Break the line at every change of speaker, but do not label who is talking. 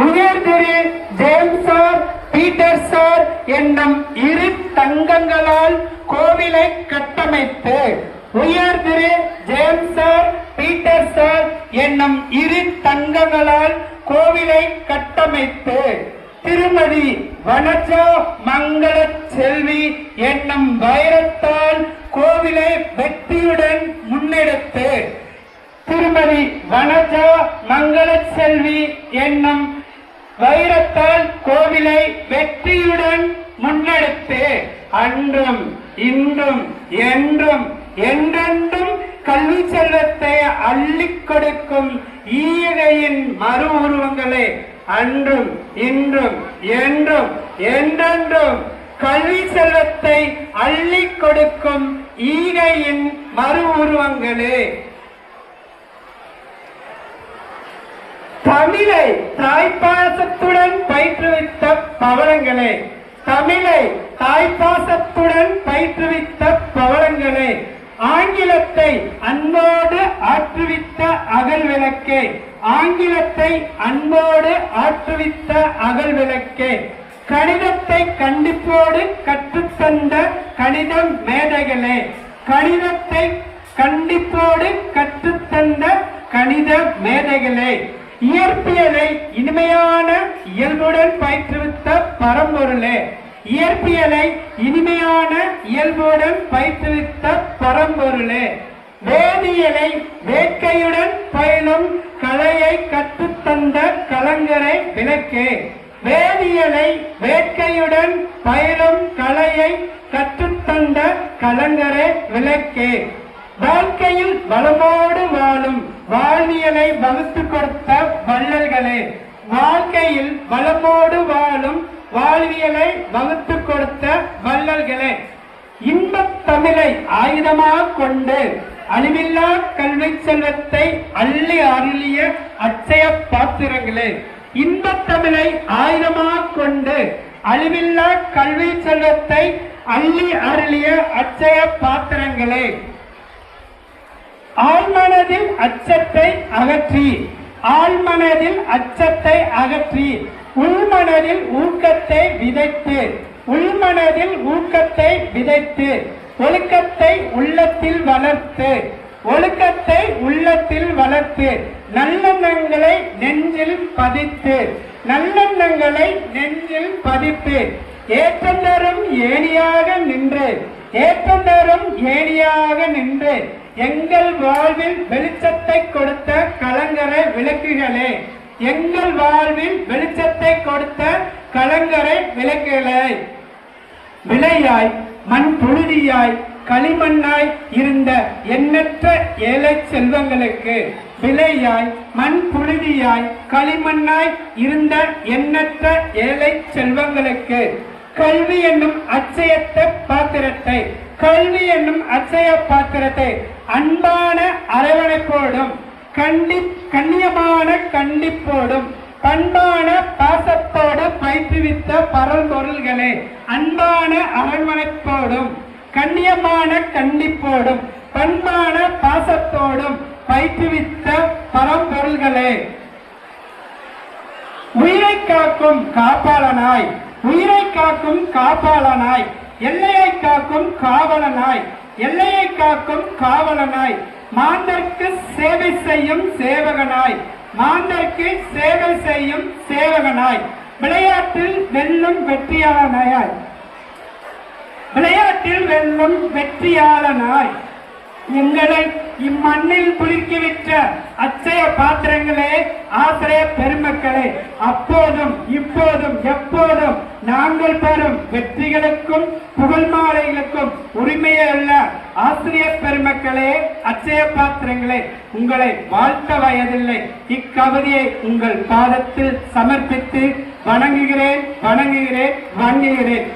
உயர் திரு James sir Peter sir என்னும் இரு தங்கங்களால் கோவிலை கட்டமைத்து உயர் திரு ஜேம்ஸ் சார் பீட்டர் சார் என்னும் இரு தங்கங்களால் கோவிலை கட்டமைத்து திருமதி வனஜா மங்கள செல்வி என்னும் வைரத்தால் கோவிலை வெற்றியுடன் முன்னெடுத்து திருமதி வனஜா மங்கள செல்வி என்னும் வைரத்தால் கோவிலை வெற்றியுடன் முன்னெடுத்து அன்றும் இன்றும் என்றும் என்றென்றும் கல்வி செல்வத்தை அள்ளிக் கொடுக்கும் ஈகையின் மறு உருவங்களே அன்றும் இன்றும் என்றும் என்றென்றும் கல்வி செல்வத்தை அள்ளிக் கொடுக்கும் ஈகையின் மறு உருவங்களே. தமிழை தாய்ப்பாசத்துடன் பயிற்றுவித்த பவளங்களே, தமிழை தாய்ப்பாசத்துடன் பயிற்றுவித்த பவளங்களே, ஆங்கிலத்தை அன்போடு ஆற்றுவித்த அகல் விளக்கே, ஆங்கிலத்தை அன்போடு ஆற்றுவித்த அகல் விளக்கே, கணிதத்தை கண்டிப்போடு கற்றுத்தந்த கணிதம் மேதைகளே, கணிதத்தை கண்டிப்போடு கற்றுத்தந்த கணித மேதைகளே, இயற்பியலை இனிமையான இயல்புடன் பயிற்றுவித்த பரம்பொருளே, இயற்பியலை இனிமையான இயல்புடன் பயிற்றுவித்த பரம்பொருளே, வேதியியலை வேட்கையுடன் பயிலும் கலையை கற்றுத்தந்த கலங்கரை விளக்கே, வேதியியலை வேட்கையுடன் பயிலும் கலையை கற்றுத்தந்த கலங்கரை விளக்கே, வாழ்க்கையில் வளமோடு வாழும் வாழ்வியலை வகுத்து கொடுத்த வள்ளல்களே, வாழ்க்கையில் வளமோடு வாழும் வாழ்வியலை வகுத்து கொடுத்த வள்ளல்களே, இன்பத் தமிழை ஆயுதமாக கொண்டு அழிவில்லா கல்வி செல்வத்தை அள்ளி அருளிய அச்சய பாத்திரங்களே, இன்பத் தமிழை ஆயுதமாக கொண்டு அழிவில்லா கல்வி செல்வத்தை அள்ளி அருளிய அச்சய பாத்திரங்களே, ஆழ்மனதில் அச்சத்தை அகற்றி ஆழ்மனதில் அச்சத்தை அகற்றி உள்மனதில் ஊக்கத்தை விதைத்து உள்மனதில் ஊக்கத்தை விதைத்து ஒழுக்கத்தை உள்ளத்தில் வளர்த்து ஒழுக்கத்தை உள்ளத்தில் வளர்த்து நல்லெண்ணங்களை நெஞ்சில் பதித்து நல்லெண்ணங்களை நெஞ்சில் பதித்து ஏற்றந்தரும் ஏணியாக நின்று ஏற்றந்தரும் ஏணியாக நின்று எங்கள் வாழ்வில் வெளிச்சத்தை கொடுத்த கலங்கரை விளக்குகளே, எங்கள் வாழ்வில் வெளிச்சத்தை கொடுத்த கலங்கரை விளக்குகளே, விளையாய் மண் புழுதியாய் களிமண்ணாய் இருந்த எண்ணற்ற ஏழை செல்வங்களுக்கு விளையாய் மண் புழுதியாய் களிமண்ணாய் இருந்த எண்ணற்ற ஏழை செல்வங்களுக்கு கல்வி என்னும் அச்சயத்த பாத்திரத்தை கல்வி என்னும் அச்சய பாத்திரத்தை அன்பான அரவணைப்போடும் கண்ணியமான கண்டிப்போடும் பண்பான பாசத்தோடு பயிற்றுவித்த பரம்பொருள்களே, அன்பான அரவணைப்போடும் கண்ணியமான கண்டிப்போடும் பண்பான பாசத்தோடும் பயிற்றுவித்த பரம்பொருள்களே, உயிரை காக்கும் காப்பாளனாய் உயிரை காக்கும் காப்பாளனாய் எல்லையை காக்கும் காவலனாய் எல்லையை காக்கும் காவலனாய் மாந்தர்க்கு சேவை செய்யும் சேவகனாய் மாந்தர்க்கு சேவை செய்யும் சேவகனாய் விளையாட்டில் வெல்லும் வெற்றியாளனாய் விளையாட்டில் வெல்லும் வெற்றியாளனாய் எங்களை இம்மண்ணில் குளிர்க்கிவிட்ட அச்சய பாத்திரங்களே, ஆசிரிய பெருமக்களே, அப்போதும் இப்போதும் எப்போதும் நாங்கள் பெறும் வெற்றிகளுக்கும் புகழ் மாலைகளுக்கும் உரிமையுள்ள ஆசிரியர் பெருமக்களே, அச்சய பாத்திரங்களே, உங்களை வாழ்த்த வயதில்லை. இக்கவிதையை உங்கள் பாதத்தில் சமர்ப்பித்து வணங்குகிறேன் வணங்குகிறேன் வணங்குகிறேன்.